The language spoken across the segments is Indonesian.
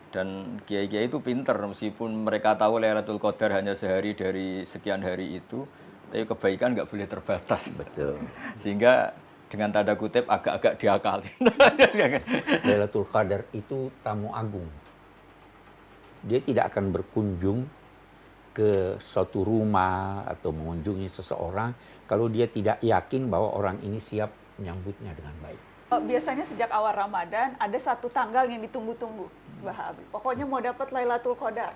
Dan kiai-kiai itu pinter, meskipun mereka tahu Lailatul Qadar hanya sehari dari sekian hari itu, tapi kebaikan nggak boleh terbatas. Betul. Sehingga dengan tanda kutip agak-agak diakalin. Lailatul Qadar itu tamu agung. Dia tidak akan berkunjung ke suatu rumah atau mengunjungi seseorang kalau dia tidak yakin bahwa orang ini siap menyambutnya dengan baik. Biasanya sejak awal Ramadan ada satu tanggal yang ditunggu-tunggu, Subah Habib. Pokoknya mau dapat Lailatul Qadar.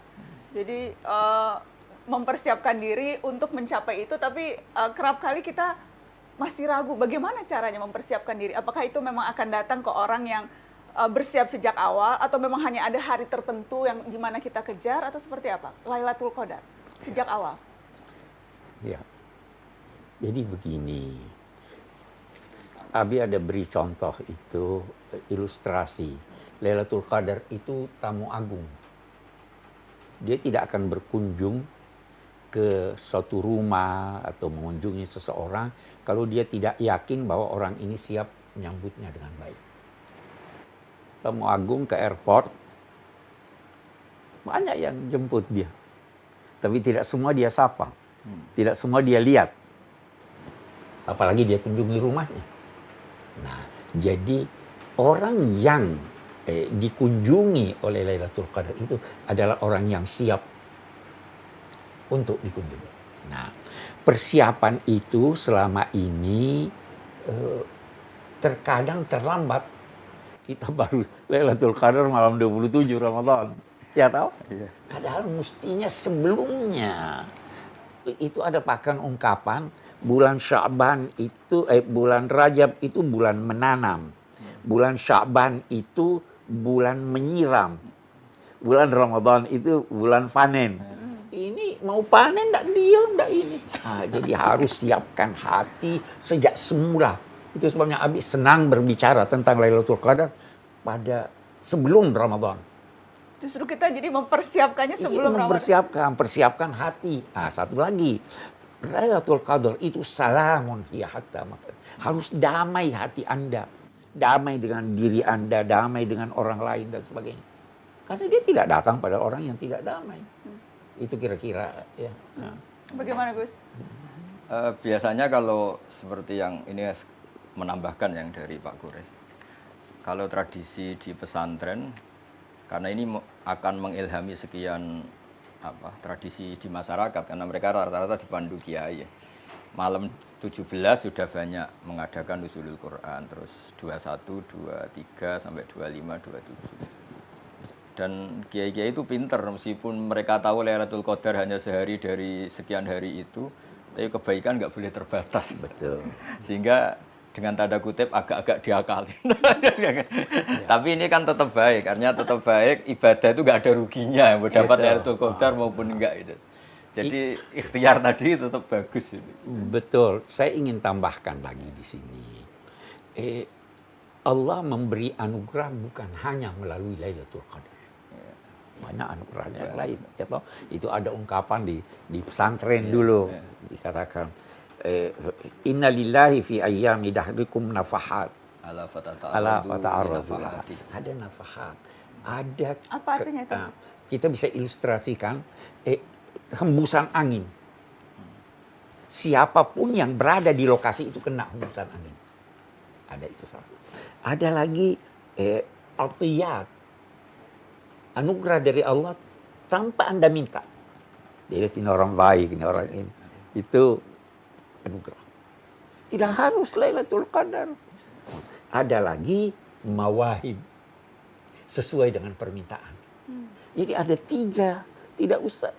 Jadi mempersiapkan diri untuk mencapai itu, tapi kerap kali kita masih ragu bagaimana caranya mempersiapkan diri. Apakah itu memang akan datang ke orang yang bersiap sejak awal, atau memang hanya ada hari tertentu yang dimana kita kejar, atau seperti apa? Lailatul Qadar sejak awal. Ya. Jadi begini. Abi ada beri contoh itu, ilustrasi. Lailatul Qadar itu tamu agung. Dia tidak akan berkunjung ke suatu rumah atau mengunjungi seseorang kalau dia tidak yakin bahwa orang ini siap menyambutnya dengan baik. Tamu agung ke airport, banyak yang jemput dia. Tapi tidak semua dia sapa. Tidak semua dia lihat. Apalagi dia kunjungi rumahnya. Nah, jadi orang yang dikunjungi oleh Lailatul Qadar itu adalah orang yang siap untuk dikunjungi. Nah, persiapan itu selama ini terkadang terlambat. Kita baru Lailatul Qadar malam 27 Ramadan. Ya tahu? Iya. Padahal mestinya sebelumnya. Itu ada bahkan ungkapan bulan Sya'ban itu, bulan Rajab itu bulan menanam. Bulan Sya'ban itu bulan menyiram. Bulan Ramadan itu bulan panen. Ini mau panen enggak diam enggak ini. Nah, jadi harus siapkan hati sejak semula. Itu sebabnya Abi senang berbicara tentang Lailatul Qadar pada sebelum Ramadan. Justru kita jadi mempersiapkannya sebelum Ramadan. Persiapkan hati. Nah, satu lagi. Lailatul Qadar itu salamun hiya hatta matlab. Harus damai hati Anda. Damai dengan diri Anda, damai dengan orang lain dan sebagainya. Karena dia tidak datang pada orang yang tidak damai. Itu kira-kira ya. Nah. Bagaimana, Gus? Biasanya kalau seperti yang ini menambahkan yang dari Pak Kures. Kalau tradisi di pesantren, karena ini akan mengilhami sekian tradisi di masyarakat, karena mereka rata-rata dipandu kiai ya. Malam 17 sudah banyak mengadakan nuzulul Quran, terus 21, 23 sampai 25, 27. Dan kiai-kiai itu pinter, meskipun mereka tahu Lailatul Qadar hanya sehari dari sekian hari itu, tapi kebaikan nggak boleh terbatas. Betul. Sehingga dengan tanda kutip agak-agak diakalin. Ya. Tapi ini kan tetap baik, artinya tetap baik, ibadah itu nggak ada ruginya, mau dapat Lailatul Qadar maupun enggak itu. Jadi ikhtiar tadi tetap bagus itu. Betul. Saya ingin tambahkan lagi di sini. Allah memberi anugerah bukan hanya melalui Lailatul Qadar. Banyak anugerah yang lain. Ya, toh? Itu ada ungkapan di pesantren dulu. Dikatakan, Inna lillahi fi ayyami dahrikum nafahat. Ala fata'arradu. Ada nafahat. Ada. Apa artinya itu? Kita bisa ilustrasikan hembusan angin. Siapapun yang berada di lokasi itu kena hembusan angin. Ada itu satu. Ada lagi atiyat. Anugerah dari Allah tanpa Anda minta. Dia lihat ini orang baik, ini orang ini. Itu anugerah. Tidak harus Lailatul Qadar. Ada lagi mawahib. Sesuai dengan permintaan. Jadi ada 3. Tidak usah.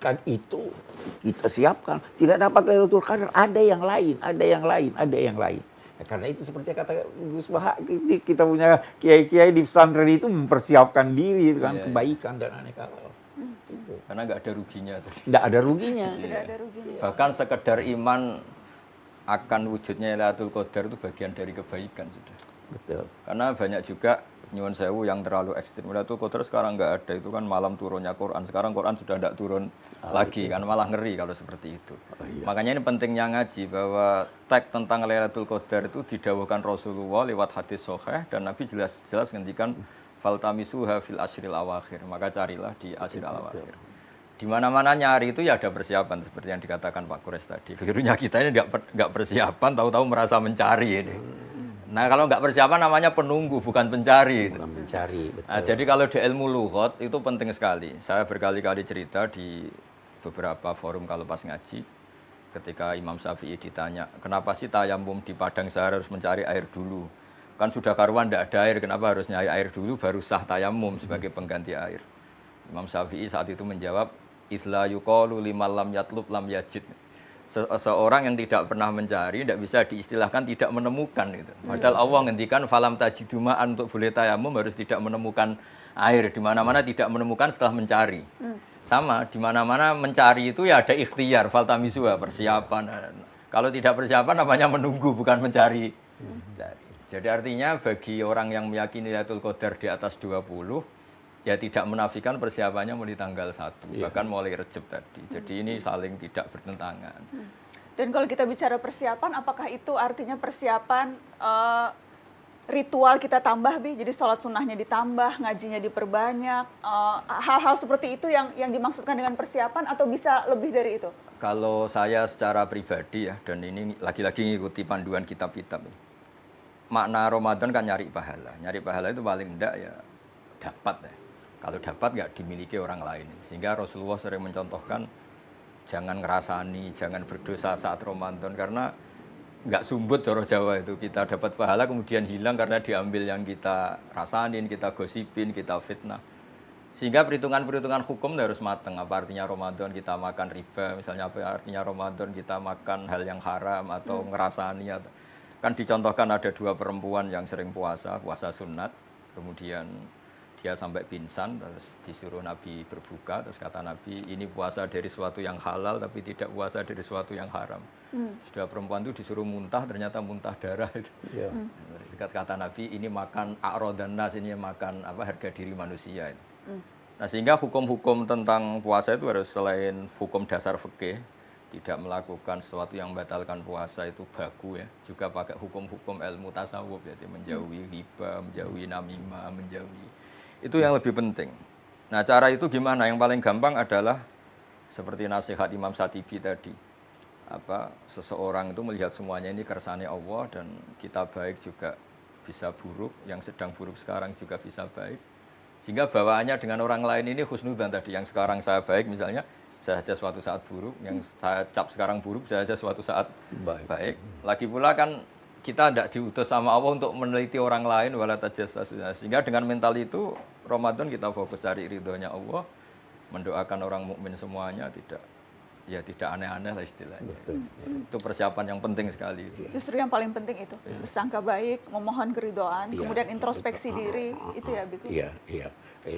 Kan itu kita siapkan. Tidak dapat Lailatul Qadar. Ada yang lain, ada yang lain, ada yang lain. Ya, karena itu seperti kata Gus Baha, kita punya kiai-kiai di pesantren itu mempersiapkan diri dengan kebaikan dan aneka hal. Karena nggak ada ruginya. Tidak ada ruginya. Tidak ada ruginya. Bahkan sekedar iman akan wujudnya Lailatul Qadar itu bagian dari kebaikan sudah. Betul. Karena banyak juga nyuwun sewu yang terlalu ekstrim. Lailatul Qadar sekarang nggak ada, itu kan malam turunnya Quran. Sekarang Quran sudah tidak turun lagi, kan malah ngeri kalau seperti itu. Makanya ini pentingnya ngaji, bahwa teks tentang Lailatul Qadar itu didawuhkan Rasulullah lewat hadis sahih, dan Nabi jelas-jelas ngendikan faltamisuha fil ashril awakhir, maka carilah di ashril awakhir. Di mana-mana nyari itu ya ada persiapan seperti yang dikatakan Pak Kures tadi. Kelirunya kita ini nggak persiapan, tahu-tahu merasa mencari ini. Nah kalau nggak persiapan namanya penunggu, bukan pencari. Bukan mencari, betul. Nah, jadi kalau di ilmu lughat itu penting sekali. Saya berkali-kali cerita di beberapa forum kalau pas ngaji, ketika Imam Syafi'i ditanya, kenapa sih tayamum di padang sahara harus mencari air dulu? Kan sudah karuan tidak ada air, kenapa harus nyari air dulu baru sah tayamum sebagai pengganti air? Imam Syafi'i saat itu menjawab, Isla yuqalu liman lam yatlub lam yajid. Seorang yang tidak pernah mencari tidak bisa diistilahkan tidak menemukan gitu. Padahal Allah ngendikan falam tajiduma'an untuk boleh tayamum harus tidak menemukan air, di mana-mana tidak menemukan setelah mencari. Sama di mana-mana mencari itu ya ada ikhtiar, faltamisuha, persiapan. Kalau tidak persiapan namanya menunggu bukan mencari. Jadi artinya bagi orang yang meyakini Lailatul Qadar di atas 20 ya tidak menafikan persiapannya mulai tanggal 1, bahkan mulai Rejab tadi. Jadi ini saling tidak bertentangan. Dan kalau kita bicara persiapan, apakah itu artinya persiapan ritual kita tambah, Bi? Jadi sholat sunnahnya ditambah, ngajinya diperbanyak, hal-hal seperti itu yang dimaksudkan dengan persiapan atau bisa lebih dari itu? Kalau saya secara pribadi ya, dan ini lagi-lagi ngikuti panduan kitab-kitab. Makna Ramadan kan nyari pahala. Nyari pahala itu paling enggak ya dapat ya. Kalau dapat nggak dimiliki orang lain. Sehingga Rasulullah sering mencontohkan jangan ngerasani, jangan berdosa saat Ramadan. Karena nggak sumbut cara Jawa itu. Kita dapat pahala kemudian hilang karena diambil yang kita rasanin, kita gosipin, kita fitnah. Sehingga perhitungan-perhitungan hukum harus matang. Apa artinya Ramadan kita makan riba, misalnya apa artinya Ramadan kita makan hal yang haram atau ngerasani. Kan dicontohkan ada 2 perempuan yang sering puasa sunat. Kemudian dia sampai pingsan, terus disuruh Nabi berbuka, terus kata Nabi, ini puasa dari sesuatu yang halal, tapi tidak puasa dari sesuatu yang haram. Sudah perempuan itu disuruh muntah, ternyata muntah darah itu. Terus kata Nabi, ini makan a'rodan nas, ini makan harga diri manusia itu. Nah sehingga hukum-hukum tentang puasa itu harus selain hukum dasar fikih, tidak melakukan sesuatu yang membatalkan puasa itu baku ya, juga pakai hukum-hukum ilmu tasawuf, yaitu menjauhi riba, menjauhi namimah, menjauhi. Itu yang lebih penting. Nah cara itu gimana? Yang paling gampang adalah seperti nasihat Imam Shatibi tadi. Seseorang itu melihat semuanya ini kersane Allah dan kita baik juga bisa buruk, yang sedang buruk sekarang juga bisa baik. Sehingga bawaannya dengan orang lain ini husnudzan tadi. Yang sekarang saya baik misalnya, bisa saja suatu saat buruk. Yang saya cap sekarang buruk, bisa saja suatu saat baik. Lagi pula kan kita tidak diutus sama Allah untuk meneliti orang lain wala tajassasu. Sehingga dengan mental itu Ramadan kita fokus cari ridhonya Allah, mendoakan orang mukmin semuanya, tidak aneh-aneh lah istilahnya. Itu persiapan yang penting sekali. Justru yang paling penting itu bersangka baik, memohon keridhaan, kemudian introspeksi diri, itu ya Biku. Iya.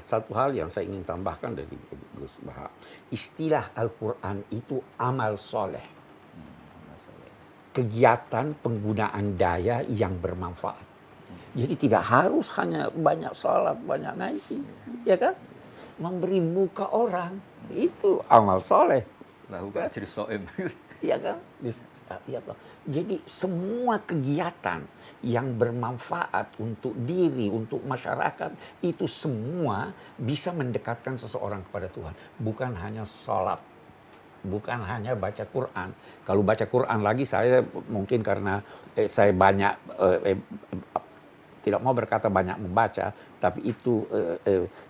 Satu hal yang saya ingin tambahkan dari Gus Baha, istilah Al-Quran itu amal soleh. Kegiatan penggunaan daya yang bermanfaat. Jadi tidak harus hanya banyak salat, banyak ngaji, ya kan? Memberi muka orang itu amal soleh. Lahu ajri shaim. Iya kan? Ya, jadi semua kegiatan yang bermanfaat untuk diri, untuk masyarakat itu semua bisa mendekatkan seseorang kepada Tuhan. Bukan hanya salat. Bukan hanya baca Quran. Kalau baca Quran lagi saya mungkin karena saya banyak tidak mau berkata banyak membaca, tapi itu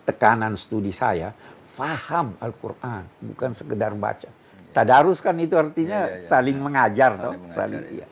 tekanan studi saya, faham Al-Quran, bukan sekedar baca. Tadarus kan itu artinya saling mengajar, saling.